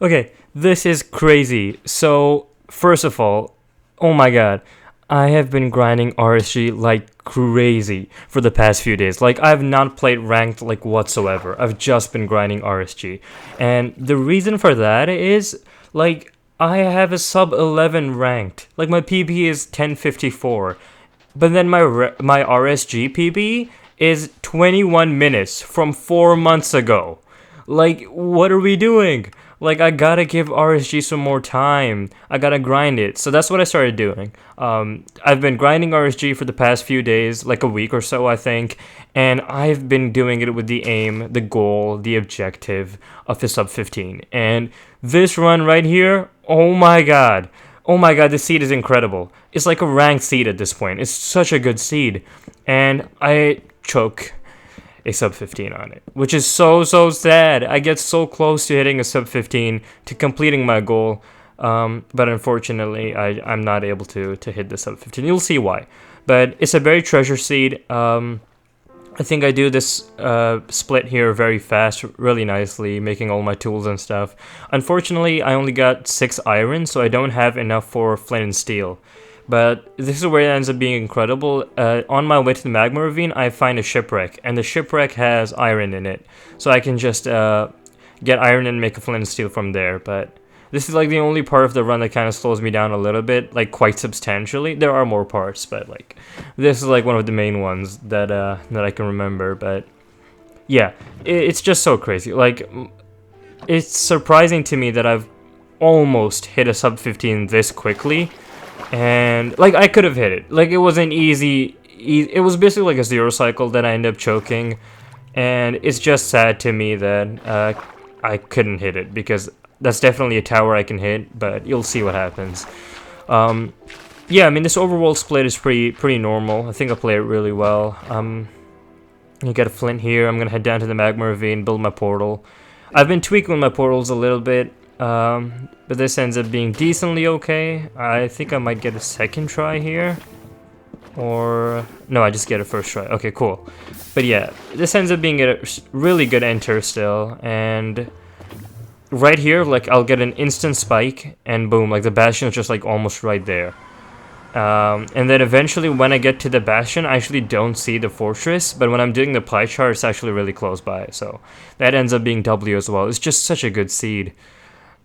Okay, this is crazy. So, first of all, oh my god, I have been grinding RSG like crazy for the past few days. Like, I've not played ranked like whatsoever. I've just been grinding RSG. And the reason for that is, like, I have a sub 11 ranked. Like, my PB is 1054. But then my RSG PB is 21 minutes from 4 months ago. Like, what are we doing? Like, I gotta give RSG some more time. I gotta grind it. So that's what I started doing. I've been grinding RSG for the past few days, like a week or so, I think. And I've been doing it with the aim, the goal, the objective of the sub 15. And this run right here, oh my god. Oh my god, this seed is incredible. It's like a ranked seed at this point. It's such a good seed. And I choke a sub 15 on it, which is so sad. I get so close to hitting a sub 15, to completing my goal, but unfortunately I'm not able to hit the sub 15. You'll see why, but it's a very treasure seed. I think I do this split here very fast, really nicely, making all my tools and stuff. Unfortunately, I only got 6 iron, so I don't have enough for flint and steel. But this is where it ends up being incredible. On my way to the magma ravine, I find a shipwreck, and the shipwreck has iron in it. So I can just get iron and make a flint and steel from there. But this is like the only part of the run that kind of slows me down a little bit, like quite substantially. There are more parts, but like this is like one of the main ones that I can remember. But yeah, it's just so crazy. Like, it's surprising to me that I've almost hit a sub 15 this quickly. And like, I could have hit it. Like, it was an easy. It was basically like a 0 cycle that I ended up choking, and it's just sad to me that I couldn't hit it, because that's definitely a tower I can hit. But you'll see what happens. Yeah, I mean, this overworld split is pretty normal. I think I play it really well. You get a flint here. I'm gonna head down to the magma ravine, build my portal. I've been tweaking my portals a little bit. But this ends up being decently okay. I think I might get a second try here. Or no, I just get a first try. Okay, cool. But yeah, this ends up being a really good enter still. And right here, like, I'll get an instant spike, and boom, like the bastion is just like almost right there. And then eventually when I get to the bastion, I actually don't see the fortress, but when I'm doing the pie chart, it's actually really close by. So that ends up being W as well. It's just such a good seed.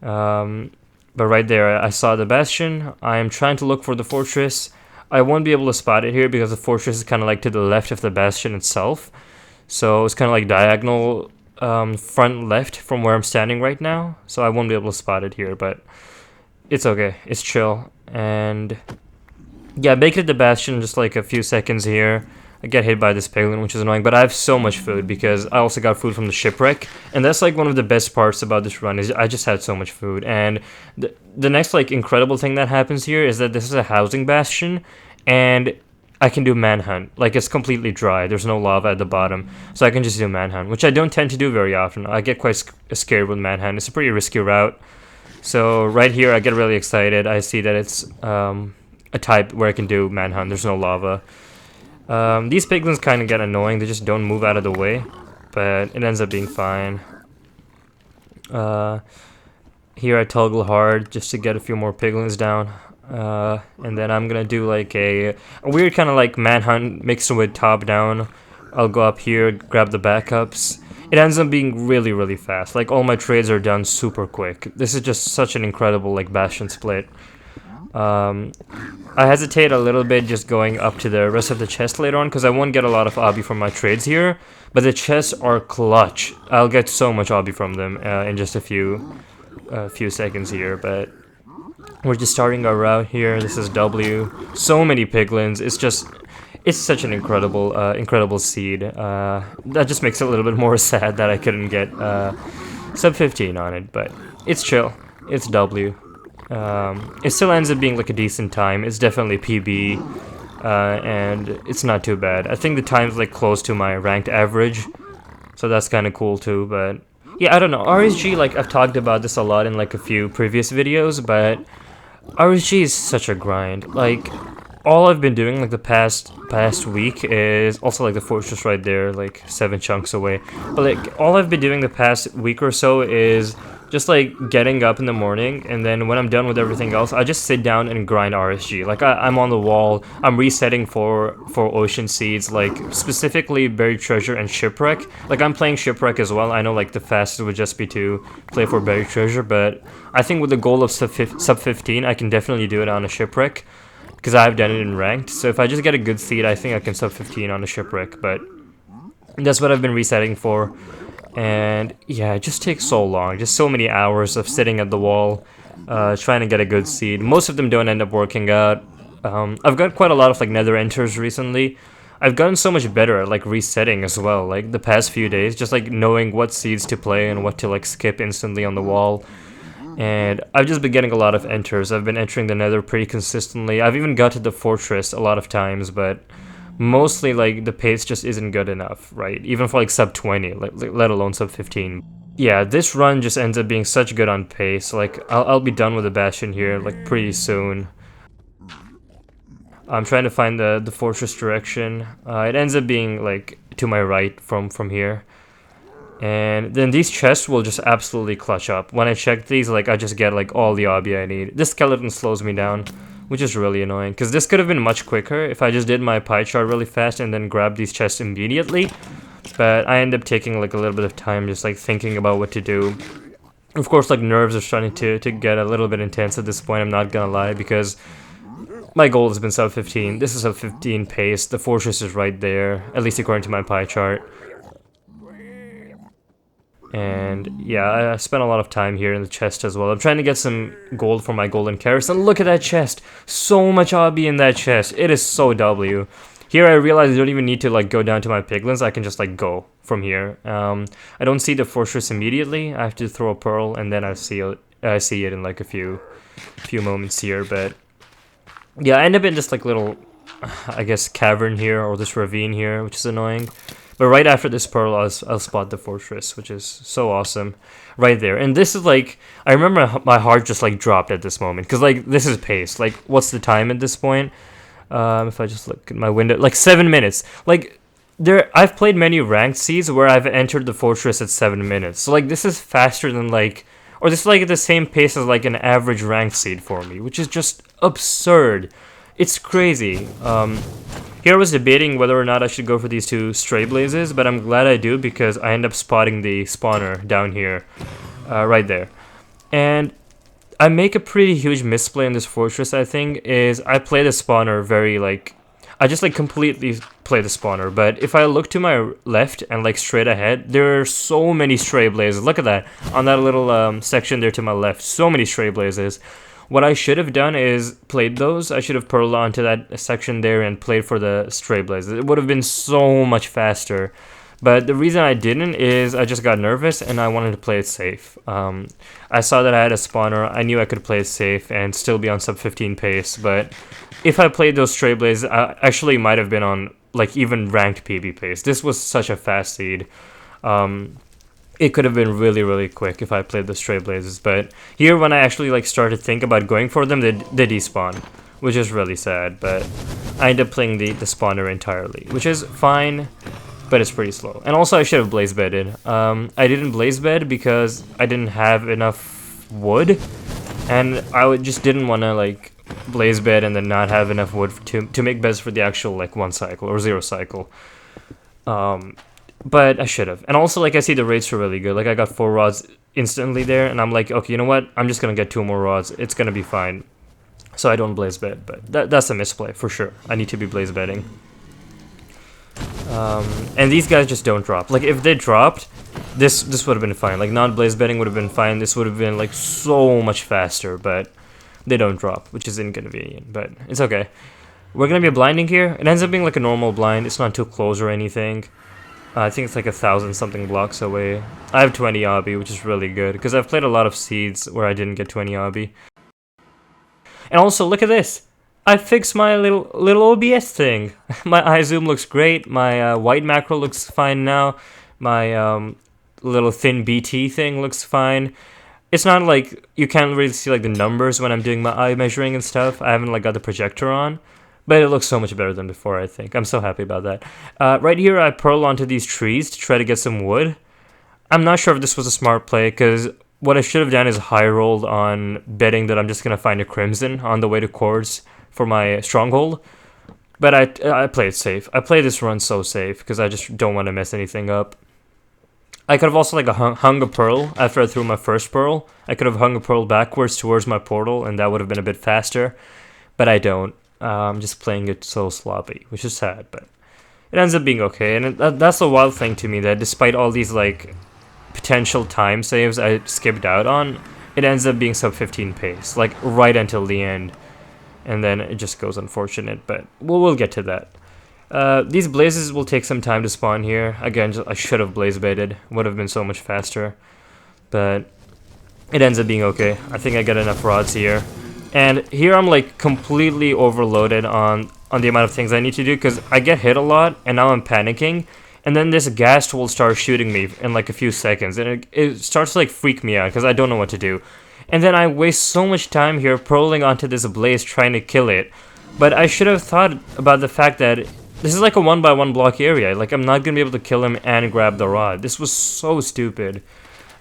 But right there, I saw the bastion. I am trying to look for the fortress. I won't be able to spot it here because the fortress is kind of like to the left of the bastion itself. So it's kind of like diagonal front left from where I'm standing right now. So I won't be able to spot it here, but it's okay. It's chill. And yeah, I make it the bastion in just like a few seconds here. I get hit by this piglin, which is annoying, but I have so much food because I also got food from the shipwreck, and that's like one of the best parts about this run is I just had so much food. And the next like incredible thing that happens here is that this is a housing bastion, and I can do manhunt. Like, it's completely dry. There's no lava at the bottom, so I can just do manhunt, which I don't tend to do very often. I get quite scared with manhunt. It's a pretty risky route. So right here, I get really excited. I see that it's a type where I can do manhunt. There's no lava. These piglins kind of get annoying. They just don't move out of the way, but it ends up being fine. Here I toggle hard just to get a few more piglins down. And then I'm gonna do like a weird kind of like manhunt mixed with top down. I'll go up here, grab the backups. It ends up being really fast. Like, all my trades are done super quick. This is just such an incredible like bastion split. I hesitate a little bit just going up to the rest of the chest later on because I won't get a lot of obby from my trades here, but the chests are clutch. I'll get so much obby from them in just a few seconds here. But we're just starting our route here. This is W. So many piglins. It's such an incredible seed. That just makes it a little bit more sad that I couldn't get sub 15 on it, but it's chill. It's W. It still ends up being like a decent time. It's definitely PB, and it's not too bad. I think the time's like close to my ranked average, so that's kind of cool too. But yeah, I don't know. RSG, like, I've talked about this a lot in like a few previous videos, but RSG is such a grind. Like, all I've been doing like the past week is also like the fortress right there, like 7 chunks away. But like, all I've been doing the past week or so is just like getting up in the morning, and then when I'm done with everything else, I just sit down and grind RSG. Like I'm on the wall, I'm resetting for ocean seeds, like specifically buried treasure and shipwreck. Like I'm playing shipwreck as well. I know like the fastest would just be to play for buried treasure, but I think with the goal of sub 15, I can definitely do it on a shipwreck because I've done it in ranked. So if I just get a good seed, I think I can sub 15 on a shipwreck. But that's what I've been resetting for. And yeah, it just takes so long, just so many hours of sitting at the wall, trying to get a good seed. Most of them don't end up working out. I've got quite a lot of like nether enters recently. I've gotten so much better at like resetting as well, like the past few days, just like knowing what seeds to play and what to like skip instantly on the wall. And I've just been getting a lot of enters. I've been entering the nether pretty consistently. I've even got to the fortress a lot of times, but mostly like the pace just isn't good enough, right? Even for like sub 20, let alone sub 15. Yeah, this run just ends up being such good on pace. Like I'll be done with the bastion here like pretty soon. I'm trying to find the fortress direction. It ends up being like to my right from here. And then these chests will just absolutely clutch up. When I check these, like I just get like all the obby I need. This skeleton slows me down, which is really annoying, because this could have been much quicker if I just did my pie chart really fast and then grabbed these chests immediately. But I end up taking like a little bit of time just like thinking about what to do. Of course, like nerves are starting to get a little bit intense at this point, I'm not gonna lie, because my goal has been sub 15. This is sub 15 pace. The fortress is right there, at least according to my pie chart. And yeah, I spent a lot of time here in the chest as well. I'm trying to get some gold for my golden carrots. And look at that chest! So much obby in that chest. It is so W. Here I realize I don't even need to like go down to my piglins. I can just like go from here. I don't see the fortress immediately. I have to throw a pearl and then I see it in like a few moments here. But yeah, I end up in this like little, I guess, cavern here, or this ravine here, which is annoying. But right after this pearl, I'll spot the fortress, which is so awesome. Right there. And this is like, I remember my heart just like dropped at this moment. Because like, this is pace. Like, what's the time at this point? If I just look at my window, like 7 minutes. Like, I've played many ranked seeds where I've entered the fortress at 7 minutes. So like, this is faster than like, or this is like at the same pace as like an average ranked seed for me. Which is just absurd. It's crazy. Here I was debating whether or not I should go for these two stray blazes, but I'm glad I do because I end up spotting the spawner down here, right there. And I make a pretty huge misplay in this fortress, I think, is I play the spawner very, like, I just, like, completely play the spawner, but if I look to my left and, like, straight ahead, there are so many stray blazes. Look at that, on that little section there to my left, so many stray blazes. What I should have done is played those. I should have pearled onto that section there and played for the stray blazes. It would have been so much faster. But the reason I didn't is I just got nervous and I wanted to play it safe. I saw that I had a spawner. I knew I could play it safe and still be on sub 15 pace. But if I played those stray blazes, I actually might have been on like even ranked PB pace. This was such a fast seed. It could have been really, really quick if I played the stray blazes, but here when I actually like started to think about going for them, they despawn, which is really sad, but I ended up playing the spawner entirely, which is fine, but it's pretty slow. And also I should have blaze bedded. I didn't blaze bed because I didn't have enough wood, and I just didn't want to like blaze bed and then not have enough wood to make beds for the actual like 1 cycle or 0 cycle. But I should have. And also, like, I see the rates are really good. Like, I got 4 rods instantly there, and I'm like, okay, you know what? I'm just gonna get 2 more rods. It's gonna be fine. So I don't blaze bed, but that's a misplay, for sure. I need to be blaze bedding. And these guys just don't drop. Like, if they dropped, this would have been fine. Like, non-blaze bedding would have been fine. This would have been, like, so much faster, but they don't drop, which is inconvenient, but it's okay. We're gonna be blinding here. It ends up being, like, a normal blind. It's not too close or anything. I think it's like 1,000 something blocks away. I have 20 obby, which is really good, because I've played a lot of seeds where I didn't get 20 obby. And also, look at this! I fixed my little OBS thing. My eye zoom looks great, my white macro looks fine now, my little thin BT thing looks fine. It's not like, you can't really see like the numbers when I'm doing my eye measuring and stuff. I haven't like got the projector on. But it looks so much better than before, I think. I'm so happy about that. Right here, I pearl onto these trees to try to get some wood. I'm not sure if this was a smart play, because what I should have done is high rolled on betting that I'm just gonna find a crimson on the way to chords for my stronghold. But I played safe. I played this run so safe because I just don't want to mess anything up. I could have also like hung a pearl after I threw my first pearl. I could have hung a pearl backwards towards my portal, and that would have been a bit faster. But I don't. I'm just playing it so sloppy, which is sad, but it ends up being okay. And that's the wild thing to me, that despite all these like potential time saves I skipped out on, it ends up being sub 15 pace, like right until the end. And then it just goes unfortunate, but we'll get to that. These blazes will take some time to spawn here. Again, I should have blaze baited. Would have been so much faster. But it ends up being okay. I think I get enough rods here. And here I'm like completely overloaded on the amount of things I need to do, because I get hit a lot and now I'm panicking. And then this ghast will start shooting me in like a few seconds. And it starts to like freak me out because I don't know what to do. And then I waste so much time here pearling onto this blaze trying to kill it. But I should have thought about the fact that this is like a 1x1 block area. Like, I'm not going to be able to kill him and grab the rod. This was so stupid.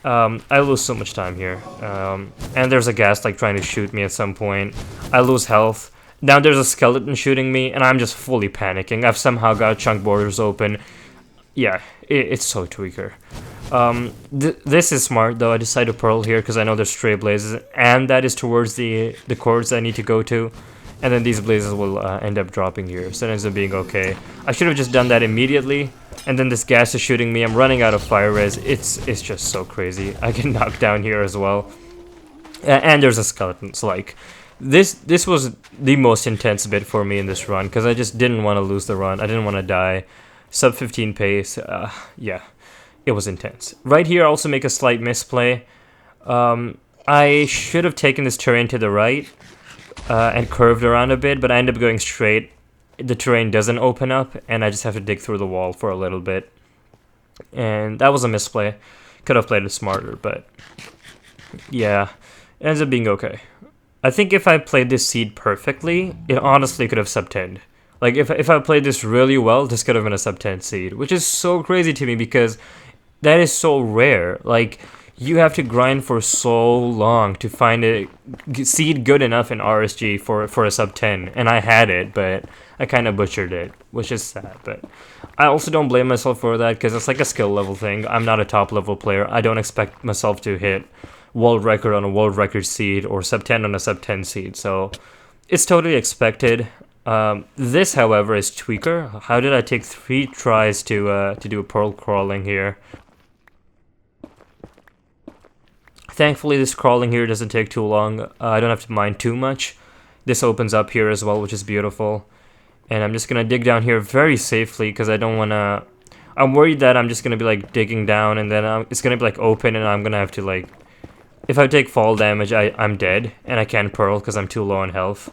I lose so much time here. And there's a ghast like trying to shoot me at some point. I lose health. Now there's a skeleton shooting me and I'm just fully panicking. I've somehow got chunk borders open. Yeah, it's so tweaker. This is smart though. I decided to pearl here because I know there's stray blazes, and that is towards the chords I need to go to, and then these blazes will end up dropping here, so it ends up being okay. I should have just done that immediately, and then this ghast is shooting me. I'm running out of fire res. It's just so crazy. I get knocked down here as well, and there's a skeleton. So like this was the most intense bit for me in this run because I just didn't want to lose the run. I didn't want to die. Sub 15 pace. Yeah. It was intense. Right here, I also make a slight misplay. I should have taken this terrain to the right and curved around a bit, but I end up going straight. The terrain doesn't open up, and I just have to dig through the wall for a little bit. And that was a misplay. Could have played it smarter, but yeah, it ends up being okay. I think if I played this seed perfectly, it honestly could have sub 10'd. Like, if I played this really well, this could have been a sub 10 seed, which is so crazy to me because that is so rare. Like, you have to grind for so long to find a seed good enough in RSG for a sub 10, and I had it, but I kind of butchered it, which is sad. But I also don't blame myself for that because it's like a skill level thing. I'm not a top level player. I don't expect myself to hit world record on a world record seed or sub 10 on a sub 10 seed, so it's totally expected. This, however, is tweaker. How did I take 3 tries to do a pearl crawling here? Thankfully, this crawling here doesn't take too long. I don't have to mine too much. This opens up here as well, which is beautiful. And I'm just gonna dig down here very safely because I don't wanna... I'm worried that I'm just gonna be like digging down and then it's gonna be like open and I'm gonna have to like... If I take fall damage, I'm dead and I can't pearl because I'm too low on health.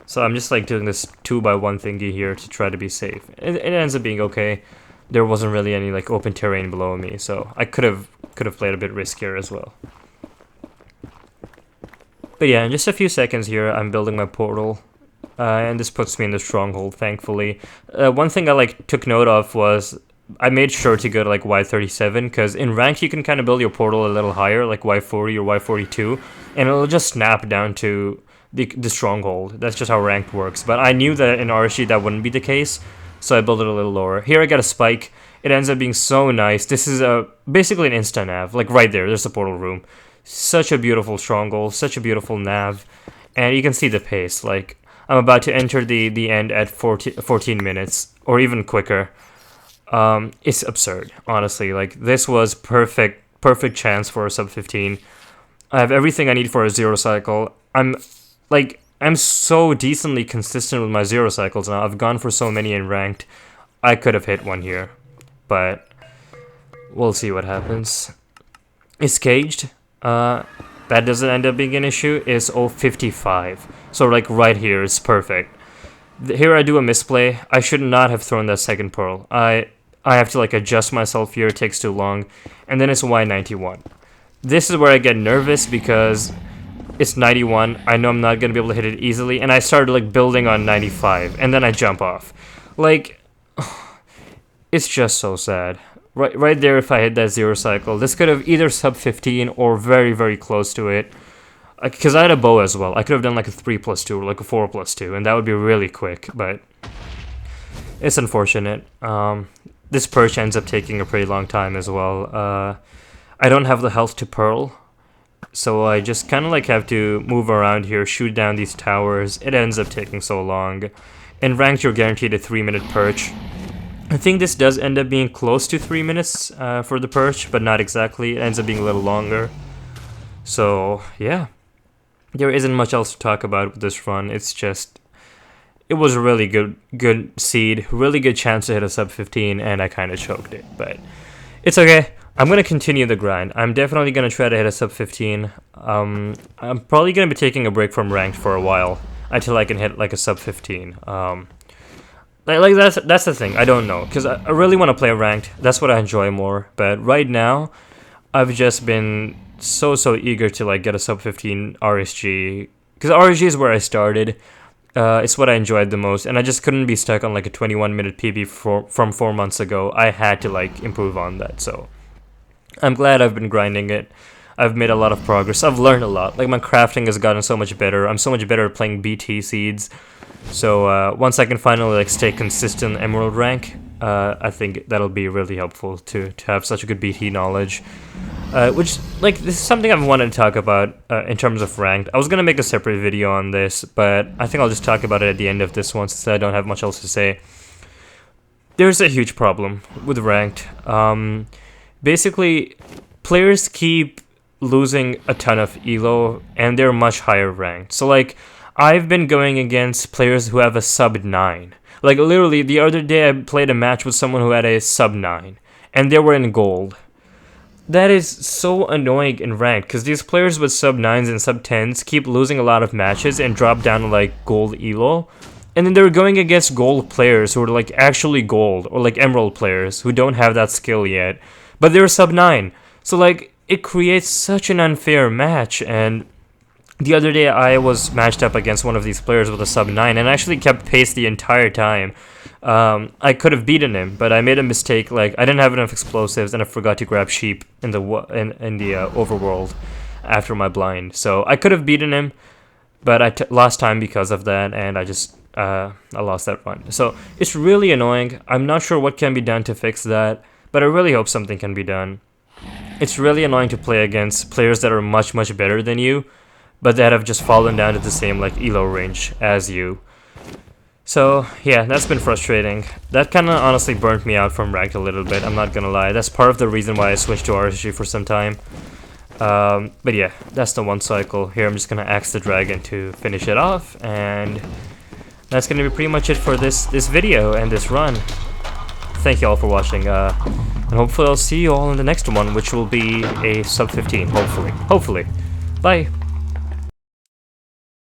So I'm just like doing this 2x1 thingy here to try to be safe. It ends up being okay. There wasn't really any like open terrain below me, so I could have played a bit riskier as well. But yeah, in just a few seconds here, I'm building my portal, and this puts me in the stronghold, thankfully. One thing I like took note of was I made sure to go to like Y37, because in ranked you can kind of build your portal a little higher, like Y40 or Y42, and it'll just snap down to the stronghold. That's just how ranked works. But I knew that in RSG that wouldn't be the case, so I built it a little lower. Here I got a spike. It ends up being so nice. This is basically an insta nav, like right there. There's the portal room. Such a beautiful stronghold, such a beautiful nav, and you can see the pace. Like, I'm about to enter the end at 14 minutes, or even quicker. It's absurd, honestly. Like, this was perfect chance for a sub 15. I have everything I need for a 0 cycle. I'm so decently consistent with my 0 cycles now. I've gone for so many in ranked. I could have hit one here, but we'll see what happens. It's caged. That doesn't end up being an issue. Is 055. So like right here is perfect. Here I do a misplay. I should not have thrown that second pearl. I have to like adjust myself here. It takes too long. And then it's Y91. This is where I get nervous because it's 91. I know I'm not going to be able to hit it easily. And I started like building on 95. And then I jump off. Like, it's just so sad. right there, if I hit that 0 cycle, this could have either sub 15 or very, very close to it. Because I had a bow as well. I could have done like a 3+2 or like a 4+2, and that would be really quick, but it's unfortunate. This perch ends up taking a pretty long time as well. I don't have the health to pearl, so I just kind of like have to move around here, shoot down these towers. It ends up taking so long. In ranked, you're guaranteed a 3-minute perch. I think this does end up being close to 3 minutes for the perch, but not exactly. It ends up being a little longer. So, yeah. There isn't much else to talk about with this run. It's just, it was a really good seed, really good chance to hit a sub 15, and I kind of choked it. But it's okay. I'm going to continue the grind. I'm definitely going to try to hit a sub 15. I'm probably going to be taking a break from ranked for a while until I can hit like a sub 15. Like that's the thing. I don't know, because I really want to play ranked. That's what I enjoy more. But right now, I've just been so eager to like get a sub 15 RSG, because RSG is where I started. It's what I enjoyed the most, and I just couldn't be stuck on like a 21-minute PB from 4 months ago. I had to like improve on that. So I'm glad I've been grinding it. I've made a lot of progress. I've learned a lot. Like, my crafting has gotten so much better. I'm so much better at playing BT seeds. So once I can finally like stay consistent Emerald rank, I think that'll be really helpful to have such a good BT knowledge. Which, like, this is something I've wanted to talk about in terms of ranked. I was going to make a separate video on this, but I think I'll just talk about it at the end of this one since I don't have much else to say. There's a huge problem with ranked. Basically, players keep losing a ton of elo, and they're much higher ranked. So, like, I've been going against players who have a sub 9. Like, literally, the other day I played a match with someone who had a sub 9, and they were in gold. That is so annoying in ranked, because these players with sub 9s and sub 10s keep losing a lot of matches and drop down to, like, gold elo. And then they're going against gold players who are, like, actually gold, or, like, emerald players who don't have that skill yet, but they're sub 9. So, like, it creates such an unfair match. And the other day I was matched up against one of these players with a sub 9 and actually kept pace the entire time. I could have beaten him, but I made a mistake. Like, I didn't have enough explosives, and I forgot to grab sheep in the overworld after my blind. So I could have beaten him, but I lost time because of that, and I just I lost that run. So it's really annoying. I'm not sure what can be done to fix that, but I really hope something can be done. It's really annoying to play against players that are much better than you, but that have just fallen down to the same like elo range as you. So yeah, that's been frustrating. That kind of honestly burnt me out from ranked a little bit, I'm not gonna lie. That's part of the reason why I switched to RSG for some time. But yeah, that's the one cycle. Here I'm just gonna axe the dragon to finish it off, and that's gonna be pretty much it for this video and this run. Thank you all for watching, and hopefully I'll see you all in the next one, which will be a sub 15, hopefully. Bye!